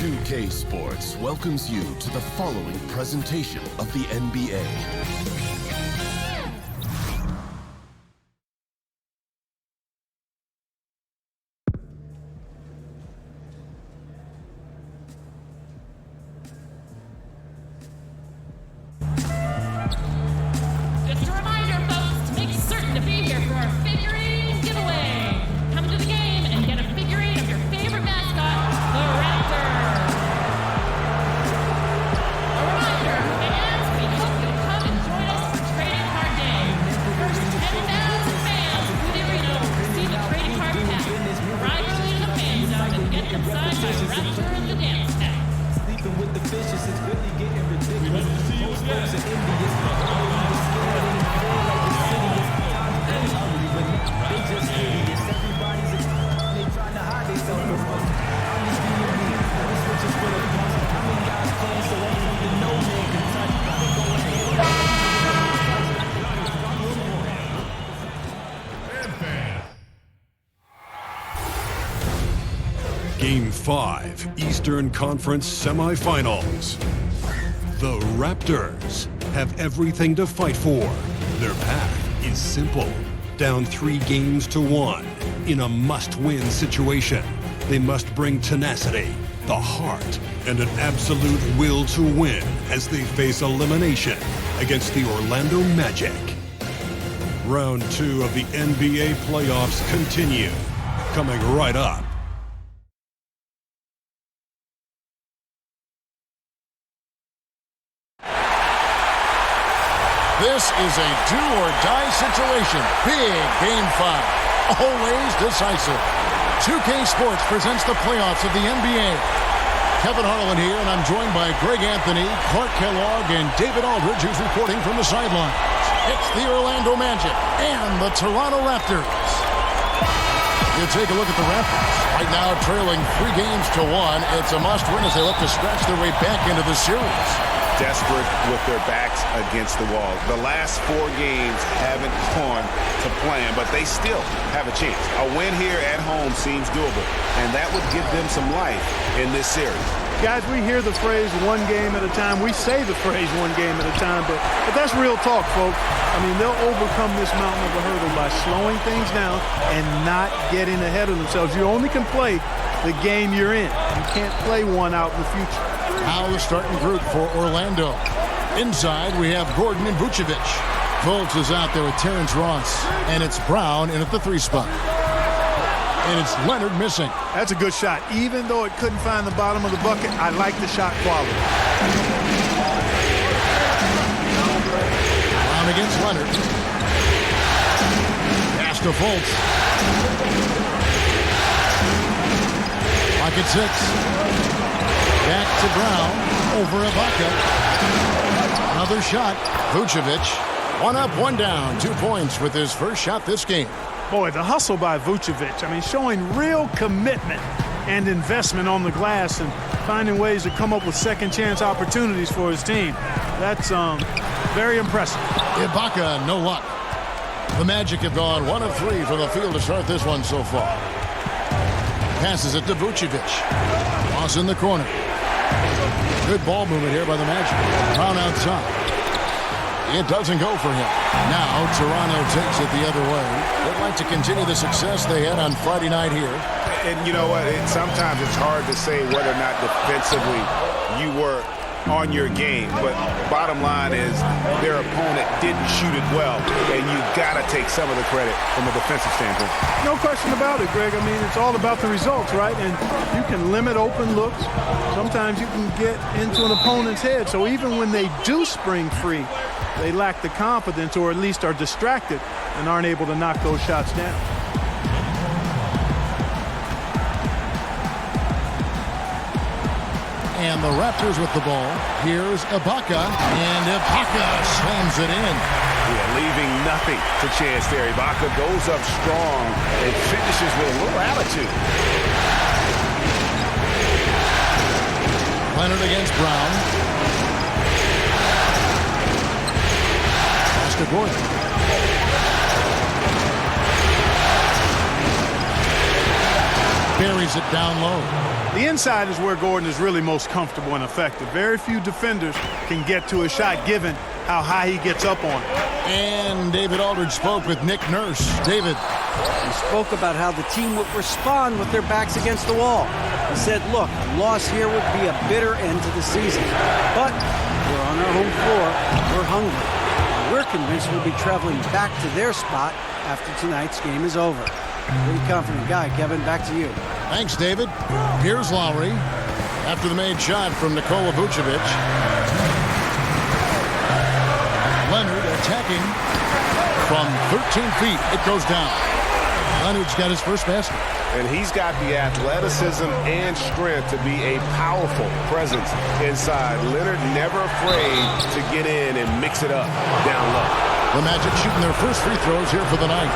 2K Sports welcomes you to the following presentation of the NBA. Just a reminder, folks, to make certain to be here for our figurine giveaway. Come to the game and get a figurine of your favorite mascot, the Raptor. A reminder, fans, we hope you'll come and join us for Trading Card Day. The first 10,000 fans through the arena will receive a trading card pack. Arrive early to the fan zone and get them signed by Raptor and the Dance Pack. Sleeping with the fishes is really getting ridiculous. Most folks are envious, but all of them scared and feel like the city is constantly ugly, but they just hideous. Everybody's they trying to hide themselves from us. I'm just being me. The switches for the bus. I'm in God's plan, so anyone that no man can touch. I'm going ahead. Game 5, Eastern Conference Semifinals. The Raptors have everything to fight for. Their path is simple. Down 3 games to 1 in a must-win situation. They must bring tenacity, the heart, and an absolute will to win as they face elimination against the Orlando Magic. Round 2 of the NBA playoffs continue. Coming right up. This is a do-or-die situation. Big Game 5. Always decisive. 2K Sports presents the playoffs of the NBA. Kevin Harlan here, and I'm joined by Greg Anthony, Clark Kellogg, and David Aldridge, who's reporting from the sidelines. It's the Orlando Magic and the Toronto Raptors. You take a look at the Raptors. Right now trailing 3 games to 1. It's a must-win as they look to scratch their way back into the series. Desperate with their backs against the wall. The last 4 games haven't gone to plan, but they still have a chance. A win here at home seems doable, and that would give them some life in this series. Guys, we hear the phrase one game at a time. We say the phrase one game at a time, but that's real talk, folks. I mean, they'll overcome this mountain of a hurdle by slowing things down and not getting ahead of themselves. You only can play the game you're in. You can't play one out in the future. Now the starting group for Orlando. Inside, we have Gordon and Vucevic. Fultz is out there with Terrence Ross, and it's Brown in at the 3 spot. And it's Leonard missing. That's a good shot. Even though it couldn't find the bottom of the bucket, I like the shot quality. Brown against Leonard. Pass to Fultz. Pocket 6. Back to Brown, over Ibaka. Another shot, Vucevic. 1 up, 1 down, 2 points with his first shot this game. Boy, the hustle by Vucevic, I mean, showing real commitment and investment on the glass and finding ways to come up with second chance opportunities for his team. That's very impressive. Ibaka, no luck. The Magic have gone 1 of 3 from the field to start this one so far. Passes it to Vucevic. Cross in the corner. Good ball movement here by the Magic. Brown outside. It doesn't go for him. Now Toronto takes it the other way. They'd like to continue the success they had on Friday night here. And you know what? Sometimes it's hard to say whether or not defensively you were on your game, but bottom line is their opponent didn't shoot it well, and you got to take some of the credit from a defensive standpoint. No question about it, Greg. I mean, it's all about the results, right? And you can limit open looks. Sometimes you can get into an opponent's head. So even when they do spring free, they lack the confidence or at least are distracted and aren't able to knock those shots down. And the Raptors with the ball. Here's Ibaka, and Ibaka slams it in. Yeah, leaving nothing to chance there. Ibaka goes up strong and finishes with a little attitude. Leonard against Brown. Pass to Gordon. Buries it down low. The inside is where Gordon is really most comfortable and effective. Very few defenders can get to a shot given how high he gets up on it. And David Aldridge spoke with Nick Nurse. David. He spoke about how the team would respond with their backs against the wall. He said, look, a loss here would be a bitter end to the season. But we're on our home floor. We're hungry. We're convinced we'll be traveling back to their spot after tonight's game is over. Pretty confident guy. Kevin, back to you. Thanks, David. Here's Lowry after the made shot from Nikola Vucevic. Leonard attacking from 13 feet. It goes down. Leonard's got his first basket. And he's got the athleticism and strength to be a powerful presence inside. Leonard never afraid to get in and mix it up down low. The Magic shooting their first free throws here for the night.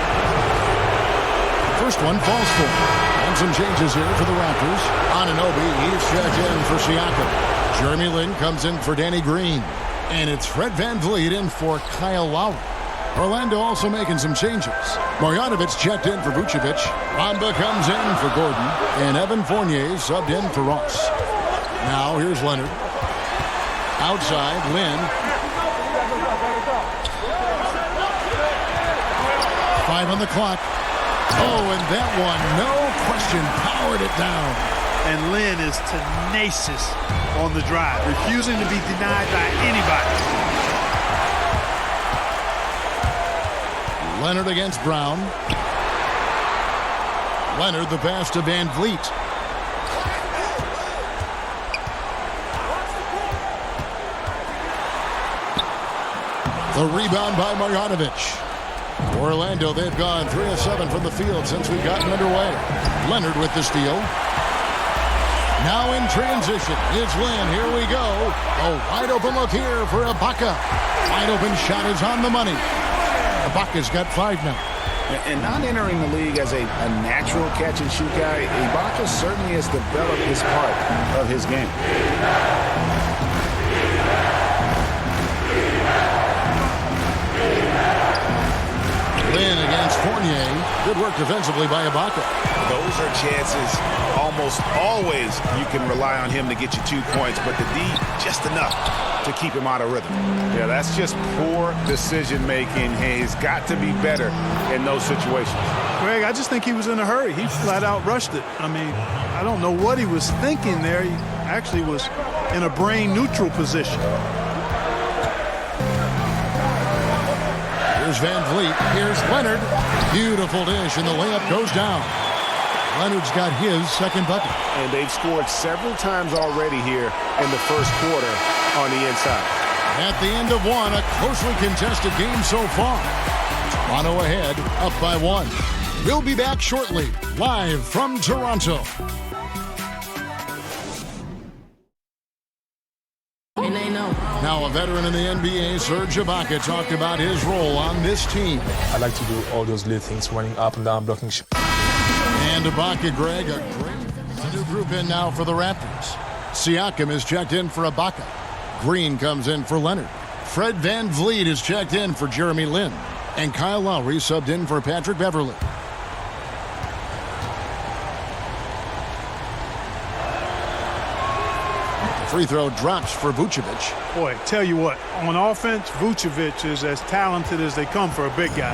First one falls for him. And some changes here for the Raptors. Anunoby, he's checked in for Siakam. Jeremy Lin comes in for Danny Green. And it's Fred VanVleet in for Kyle Lowry. Orlando also making some changes. Marjanovic checked in for Vucevic. Bamba comes in for Gordon. And Evan Fournier subbed in for Ross. Now here's Leonard. Outside, Lin. 5 on the clock. Oh, and that one, no question, powered it down. And Lin is tenacious on the drive, refusing to be denied by anybody. Leonard against Brown. Leonard the pass to VanVleet. The rebound by Marjanovic. Orlando, they've gone 3 of 7 from the field since we've gotten underway. Leonard with the steal. Now in transition, it's Lin. Here we go. A wide open look here for Ibaka. Wide open shot is on the money. Ibaka's got 5 now. And not entering the league as a natural catch-and-shoot guy, Ibaka certainly has developed this part of his game. Lin against Fournier. Good work defensively by Ibaka. Those are chances almost always you can rely on him to get you 2 points, but the D just enough to keep him out of rhythm. Yeah, that's just poor decision-making. He's got to be better in those situations. Greg, I just think he was in a hurry. He flat out rushed it. I mean, I don't know what he was thinking there. He actually was in a brain-neutral position. Here's VanVleet. Here's Leonard. Beautiful dish, and the layup goes down. Leonard's got his second bucket. And they've scored several times already here in the first quarter on the inside. At the end of one, a closely contested game so far. Toronto ahead, up by 1. We'll be back shortly, live from Toronto. Now a veteran in the NBA, Serge Ibaka, talked about his role on this team. I like to do all those little things, running up and down, blocking. And Ibaka, Greg, a great new group in now for the Raptors. Siakam is checked in for Ibaka. Green comes in for Leonard. Fred VanVleet is checked in for Jeremy Lin. And Kyle Lowry subbed in for Patrick Beverley. Free throw drops for Vucevic. Boy, tell you what, on offense, Vucevic is as talented as they come for a big guy.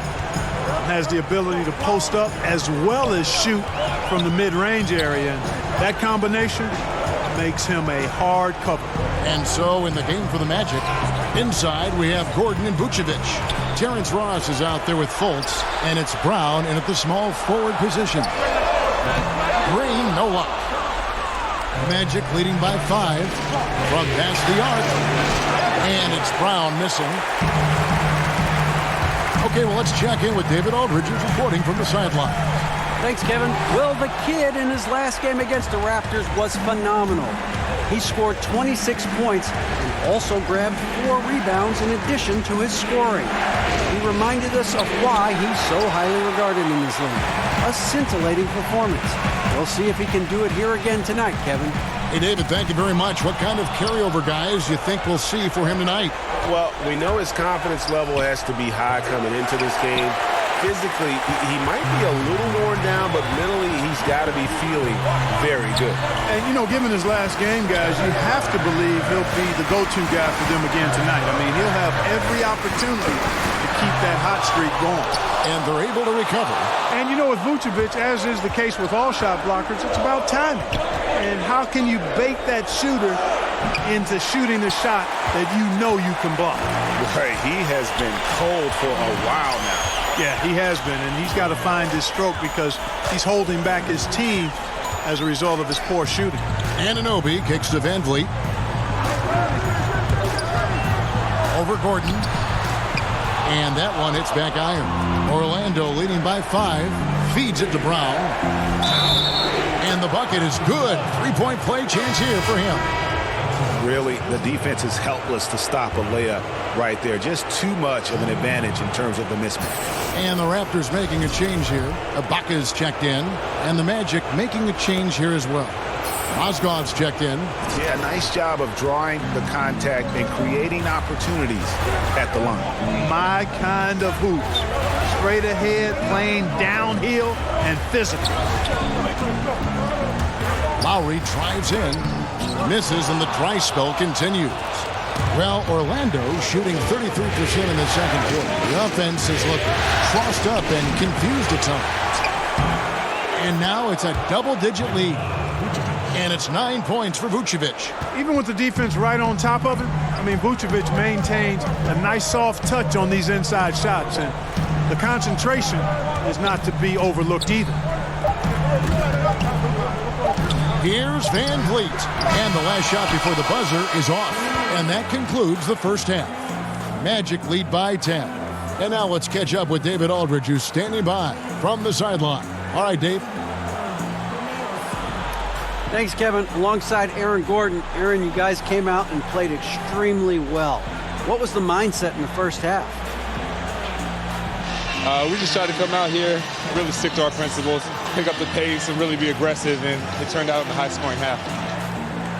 Has the ability to post up as well as shoot from the mid-range area. And that combination makes him a hard cover. And so in the game for the Magic, inside we have Gordon and Vucevic. Terrence Ross is out there with Fultz, and it's Brown in at the small forward position. Green, no luck. Magic leading by 5 from past the arc. And it's Brown missing. Okay, well, let's check in with David Aldridge, who's reporting from the sideline. Thanks, Kevin. Well, the kid in his last game against the Raptors was phenomenal. He scored 26 points and also grabbed 4 rebounds in addition to his scoring. He reminded us of why he's so highly regarded in this league. A scintillating performance. We'll see if he can do it here again tonight, Kevin. Hey, David, thank you very much. What kind of carryover guys you think we'll see for him tonight? Well, we know his confidence level has to be high coming into this game. physically, he might be a little worn down, but mentally he's got to be feeling very good. And, you know, given his last game, guys, you have to believe he'll be the go-to guy for them again tonight. I mean, he'll have every opportunity to keep that hot streak going. And they're able to recover. And, you know, with Vucevic, as is the case with all shot blockers, it's about timing. And how can you bait that shooter into shooting the shot that you know you can block? Right, he has been cold for a while now. Yeah, he has been, and he's got to find his stroke because he's holding back his team as a result of his poor shooting. Anunoby kicks to Van Vliet. Over Gordon. And that one hits back iron. Orlando leading by 5. Feeds it to Brown. And the bucket is good. 3-point play chance here for him. Really, the defense is helpless to stop a layup right there. Just too much of an advantage in terms of the mismatch. And the Raptors making a change here. Ibaka's checked in. And the Magic making a change here as well. Mozgov's checked in. Yeah, nice job of drawing the contact and creating opportunities at the line. My kind of hoops. Straight ahead, playing downhill, and physical. Lowry drives in. Misses, and the dry spell continues. Well, Orlando shooting 33% in the second quarter. The offense has looked crossed up and confused at times. And now it's a double-digit lead. And it's 9 points for Vucevic. Even with the defense right on top of him, I mean, Vucevic maintains a nice soft touch on these inside shots. And the concentration is not to be overlooked either. Here's Van Vliet. And the last shot before the buzzer is off. And that concludes the first half. Magic lead by 10. And now let's catch up with David Aldridge, who's standing by from the sideline. All right, Dave. Thanks, Kevin. Alongside Aaron Gordon. Aaron, you guys came out and played extremely well. What was the mindset in the first half? We just tried to come out here, really stick to our principles, pick up the pace, and really be aggressive, and it turned out in a high-scoring half.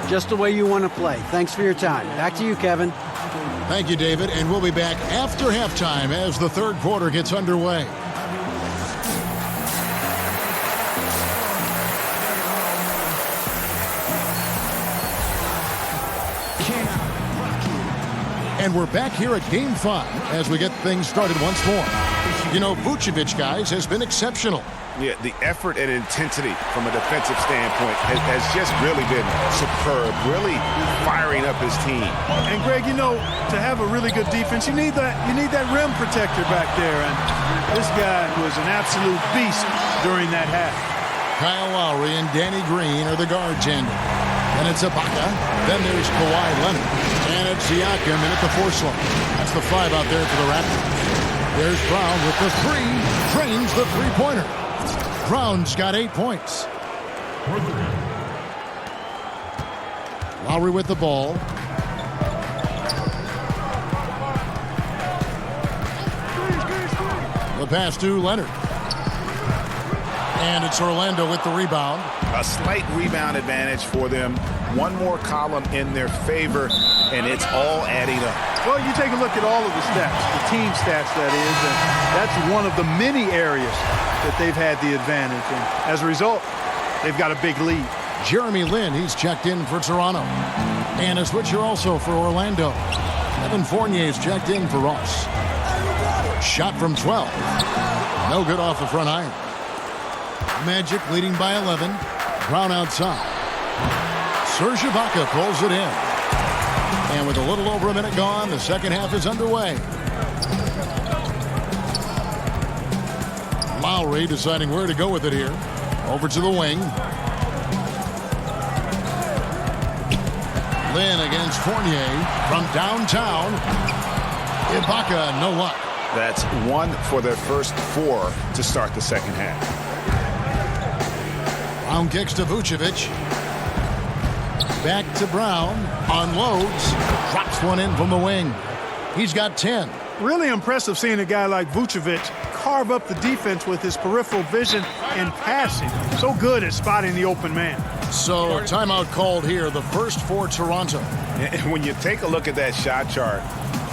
Just the way you want to play. Thanks for your time. Back to you, Kevin. Thank you, David, and we'll be back after halftime as the third quarter gets underway. And we're back here at Game 5 as we get things started once more. You know, Vucevic, guys, has been exceptional. Yeah, the effort and intensity from a defensive standpoint has just really been superb, really firing up his team. And, Greg, you know, to have a really good defense, you need that rim protector back there. And this guy was an absolute beast during that half. Kyle Lowry and Danny Green are the guard tandem. And it's Ibaka. Then there's Kawhi Leonard. And it's Siakam in at the 4 slot. That's the 5 out there for the Raptors. There's Brown with the 3. Drains the three-pointer. Brown's got 8 points. Lowry with the ball. The pass to Leonard. And it's Orlando with the rebound. A slight rebound advantage for them. One more column in their favor, and it's all adding up. Well, you take a look at all of the stats, the team stats, that is, and that's one of the many areas that they've had the advantage. And as a result, they've got a big lead. Jeremy Lin, he's checked in for Toronto. And a switcher also for Orlando. Evan Fournier's checked in for Ross. Shot from 12. No good off the front iron. Magic leading by 11. Brown outside. Serge Ibaka pulls it in. And with a little over a minute gone, the second half is underway. Lowry deciding where to go with it here. Over to the wing. Lin against Fournier from downtown. Ibaka, no luck. That's 1 for their first 4 to start the second half. Brown kicks to Vucevic. Back to Brown. Unloads. Drops one in from the wing. He's got 10. Really impressive seeing a guy like Vucevic carve up the defense with his peripheral vision and passing. So good at spotting the open man. So timeout called here, the first for Toronto. And when you take a look at that shot chart,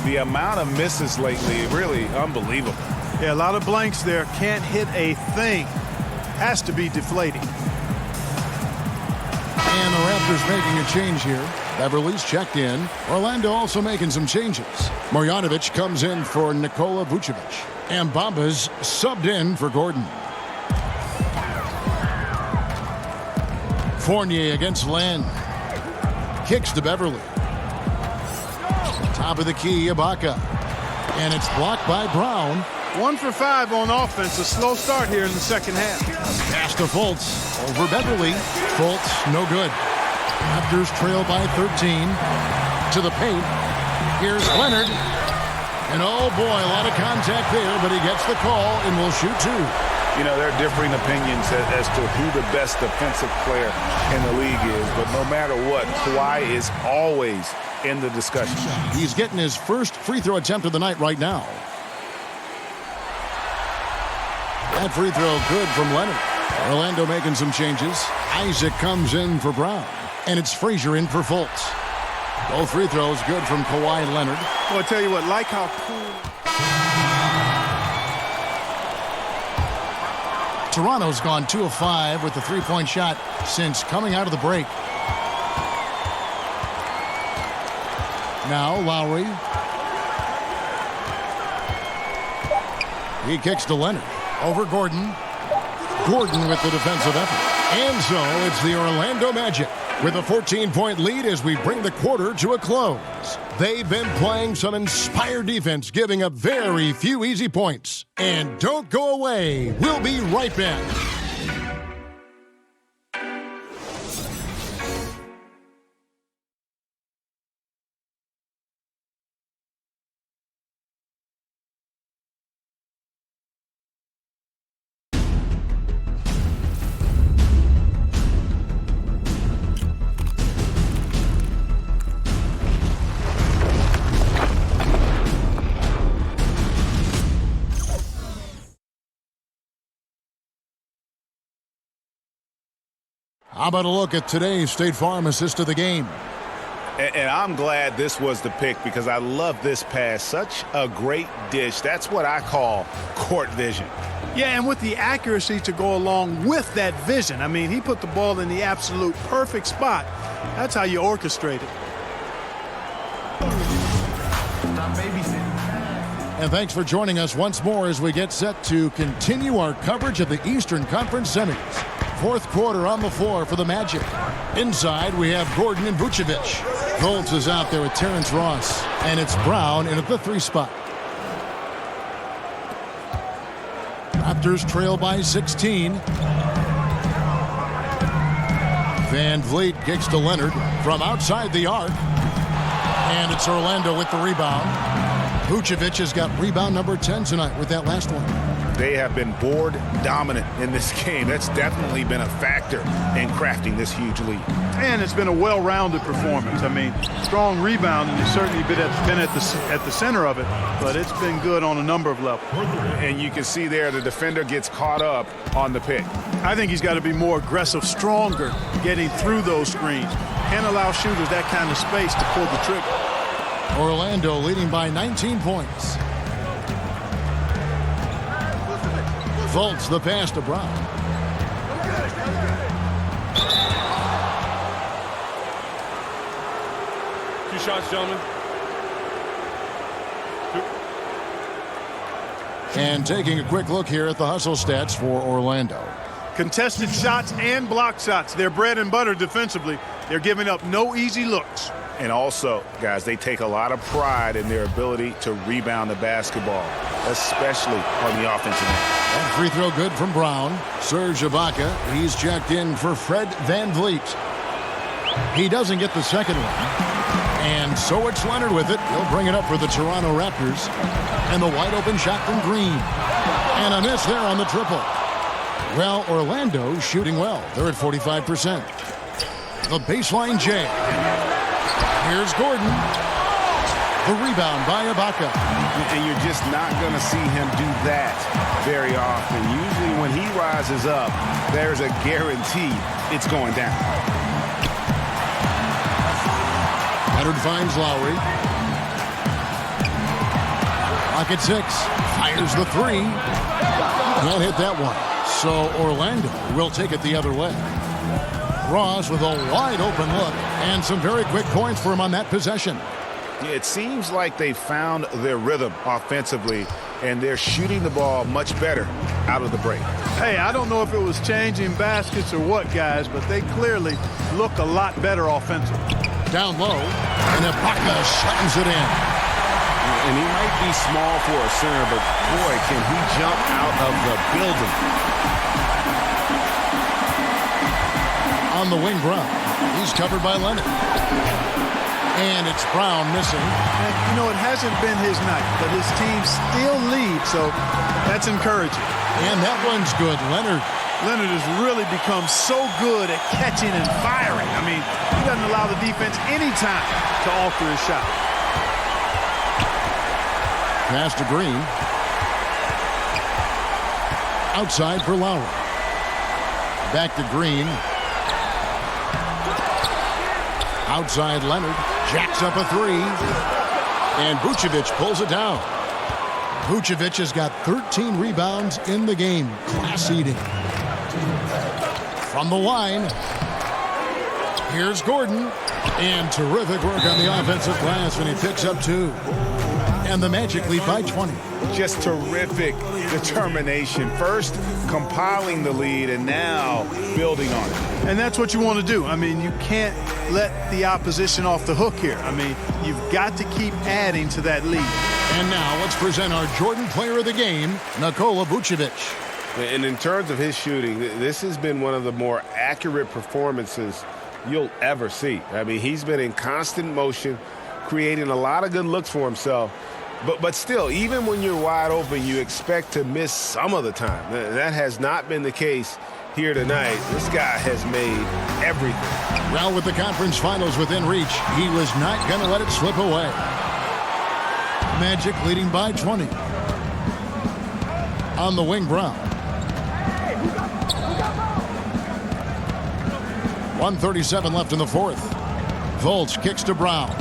the amount of misses lately, really unbelievable. Yeah, a lot of blanks there. Can't hit a thing. Has to be deflating. And the Raptors making a change here. Beverly's checked in. Orlando also making some changes. Marjanovic comes in for Nikola Vucevic. And Bamba's subbed in for Gordon. Fournier against Len. Kicks to Beverly. Top of the key, Ibaka. And it's blocked by Brown. 1 for 5 on offense. A slow start here in the second half. Pass to Fultz. Over Beverly. Fultz, no good. Raptors trail by 13. To the paint. Here's Leonard. And oh boy, a lot of contact there, but he gets the call and will shoot 2. You know, there are differing opinions as to who the best defensive player in the league is. But no matter what, Kawhi is always in the discussion. He's getting his first free throw attempt of the night right now. That free throw good from Leonard. Orlando making some changes. Isaac comes in for Brown. And it's Frazier in for Fultz. Both free throws good from Kawhi Leonard. Well, I tell you what, like how cool. Toronto's gone 2 of 5 with the three-point shot since coming out of the break. Now Lowry. He kicks to Leonard. Over Gordon. Gordon with the defensive effort. And so it's the Orlando Magic with a 14-point lead as we bring the quarter to a close. They've been playing some inspired defense, giving up very few easy points. And don't go away. We'll be right back. How about a look at today's State Farm assist of the game? And I'm glad this was the pick because I love this pass. Such a great dish. That's what I call court vision. Yeah, and with the accuracy to go along with that vision. I mean, he put the ball in the absolute perfect spot. That's how you orchestrate it. And thanks for joining us once more as we get set to continue our coverage of the Eastern Conference Semis. Fourth quarter on the floor for the Magic. Inside, we have Gordon and Vucevic. Fultz is out there with Terrence Ross. And it's Brown in at the 3 spot. Raptors trail by 16. Van Vliet kicks to Leonard from outside the arc. And it's Orlando with the rebound. Vucevic has got rebound number 10 tonight with that last one. They have been board dominant in this game. That's definitely been a factor in crafting this huge lead. And it's been a well-rounded performance. I mean, strong rebound, and he's certainly been at the center of it, but it's been good on a number of levels. And you can see there the defender gets caught up on the pick. I think he's got to be more aggressive, stronger, getting through those screens. Can't allow shooters that kind of space to pull the trigger. Orlando leading by 19 points. Fultz the pass to Brown. Two shots, gentlemen. And taking a quick look here at the hustle stats for Orlando. Contested shots and block shots. They're bread and butter defensively. They're giving up no easy looks. And also, guys, they take a lot of pride in their ability to rebound the basketball, especially on the offensive end. That free throw good from Brown. Serge Ibaka, he's checked in for Fred Van Vliet. He doesn't get the second one. And so it's Leonard with it. He'll bring it up for the Toronto Raptors. And the wide open shot from Green. And a miss there on the triple. Well, Orlando's shooting well. They're at 45%. The baseline J. Here's Gordon. The rebound by Ibaka. And you're just not going to see him do that very often. Usually when he rises up, there's a guarantee it's going down. Leonard finds Lowry. Clock at 6. Fires the three. Can't hit that one. So Orlando will take it the other way. Ross with a wide open look and some very quick points for him on that possession. It seems like they found their rhythm offensively, and they're shooting the ball much better out of the break. Hey, I don't know if it was changing baskets or what, guys, but they clearly look a lot better offensively. Down low, and Ibaka slams it in. And he might be small for a center, but boy, can he jump out of the building. On the wing, Brown. He's covered by Leonard. And it's Brown missing. And, you know, it hasn't been his night, but his team still leads, so that's encouraging. And that one's good. Leonard has really become so good at catching and firing. I mean, he doesn't allow the defense any time to alter his shot. Pass to Green. Outside for Lowry. Back to Green. Outside Leonard. Jacks up a three. And Vucevic pulls it down. Vucevic has got 13 rebounds in the game. Class eating. From the line. Here's Gordon. And terrific work on the offensive glass when he picks up 2. And the Magic lead by 20. Just terrific determination. First compiling the lead and now building on it. And that's what you want to do. I mean, you can't let the opposition off the hook here. I mean, you've got to keep adding to that lead. And now let's present our Jordan Player of the Game, Nikola Vucevic. And in terms of his shooting, this has been one of the more accurate performances you'll ever see. I mean, he's been in constant motion, creating a lot of good looks for himself. But still, even when you're wide open, you expect to miss some of the time. That has not been the case here tonight. This guy has made everything. Well, with the conference finals within reach, he was not going to let it slip away. Magic leading by 20. On the wing, Brown. 1:37 left in the fourth. Volts kicks to Brown.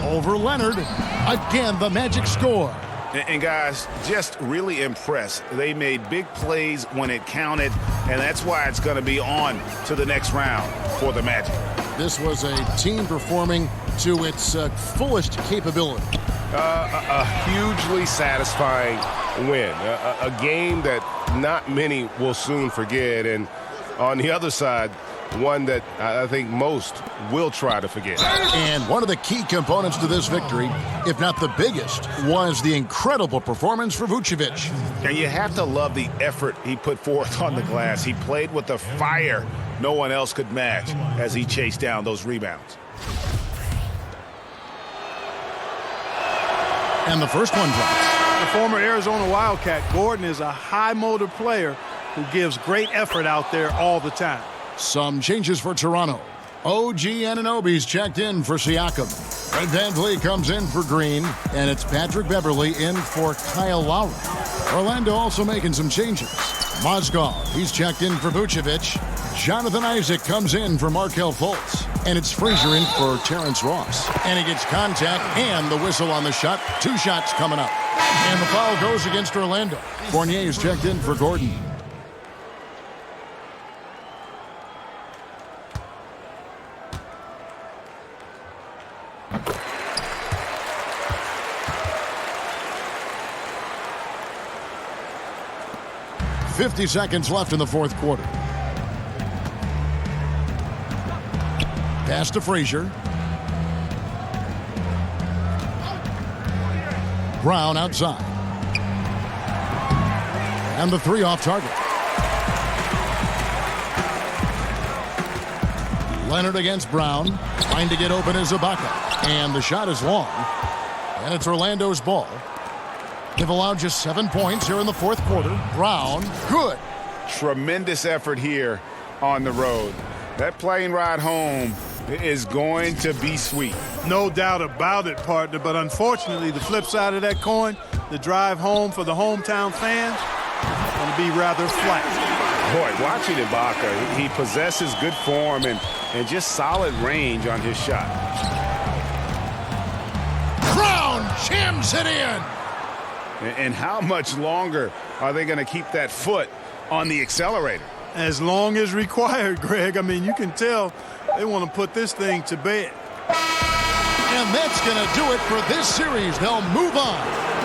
Over Leonard. Again, the Magic score. And guys, just really impressed. They made big plays when it counted, and that's why it's going to be on to the next round for the Magic. This was a team performing to its fullest capability. A hugely satisfying win. A game that not many will soon forget. And on the other side, one that I think most will try to forget. And one of the key components to this victory, if not the biggest, was the incredible performance for Vucevic. And you have to love the effort he put forth on the glass. He played with a fire no one else could match as he chased down those rebounds. And the first one drops. The former Arizona Wildcat, Gordon, is a high-motor player who gives great effort out there all the time. Some changes for Toronto. OG Anunoby's checked in for Siakam. Fred VanVleet comes in for Green, and it's Patrick Beverley in for Kyle Lowry. Orlando also making some changes. Mozgov, he's checked in for Vucevic. Jonathan Isaac comes in for Markelle Fultz. And it's Frazier in for Terrence Ross. And he gets contact and the whistle on the shot. 2 shots coming up. And the foul goes against Orlando. Fournier is checked in for Gordon. .50 seconds left in the fourth quarter. Pass to Frazier. Brown outside. And the 3 off target. Leonard against Brown. Trying to get open is Ibaka. And the shot is long. And it's Orlando's ball. They've allowed just 7 points here in the fourth quarter. Brown, good. Tremendous effort here on the road. That plane ride home is going to be sweet. No doubt about it, partner, but unfortunately, the flip side of that coin, the drive home for the hometown fans, going to be rather flat. Boy, watching Ibaka, he possesses good form and just solid range on his shot. jams it in. And how much longer are they going to keep that foot on the accelerator? As long as required, Greg. I mean, you can tell they want to put this thing to bed. And that's going to do it for this series. They'll move on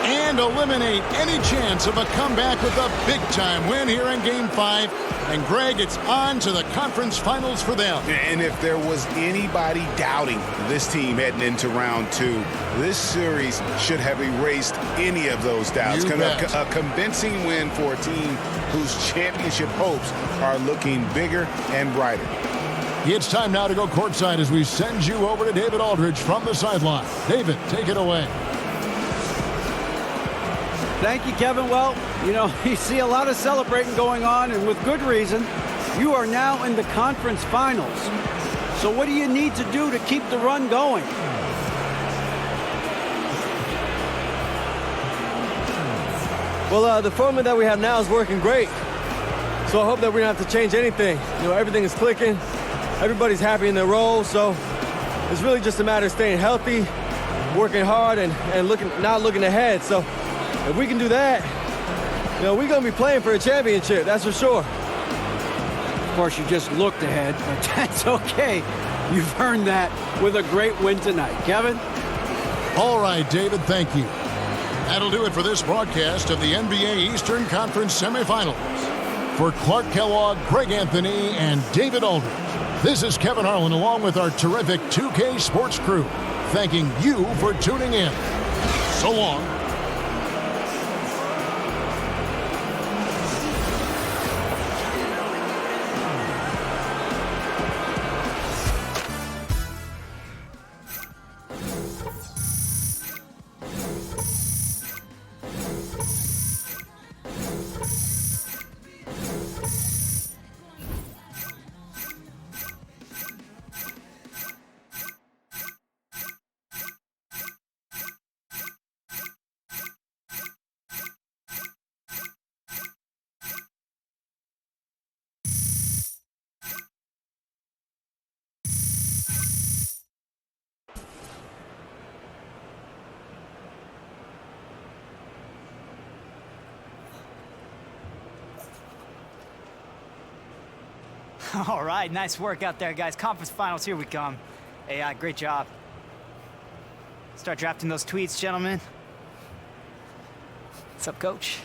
and eliminate any chance of a comeback with a big-time win here in Game 5. And, Greg, it's on to the conference finals for them. And if there was anybody doubting this team heading into round 2, this series should have erased any of those doubts. A convincing win for a team whose championship hopes are looking bigger and brighter. It's time now to go courtside as we send you over to David Aldridge from the sideline. David, take it away. Thank you, Kevin. Well, you know, you see a lot of celebrating going on, and with good reason. You are now in the conference finals. So what do you need to do to keep the run going? Well, the formula that we have now is working great. So I hope that we don't have to change anything. You know, everything is clicking. Everybody's happy in their role. So it's really just a matter of staying healthy, working hard, and not looking ahead. So if we can do that, you know, we're going to be playing for a championship, that's for sure. Of course, you just looked ahead, but that's okay. You've earned that with a great win tonight. Kevin? All right, David, thank you. That'll do it for this broadcast of the NBA Eastern Conference semifinals. For Clark Kellogg, Greg Anthony, and David Aldridge, this is Kevin Harlan along with our terrific 2K Sports crew, thanking you for tuning in. So long. All right, nice work out there, guys. Conference finals, here we come. Hey, great job. Start drafting those tweets, gentlemen. What's up, Coach?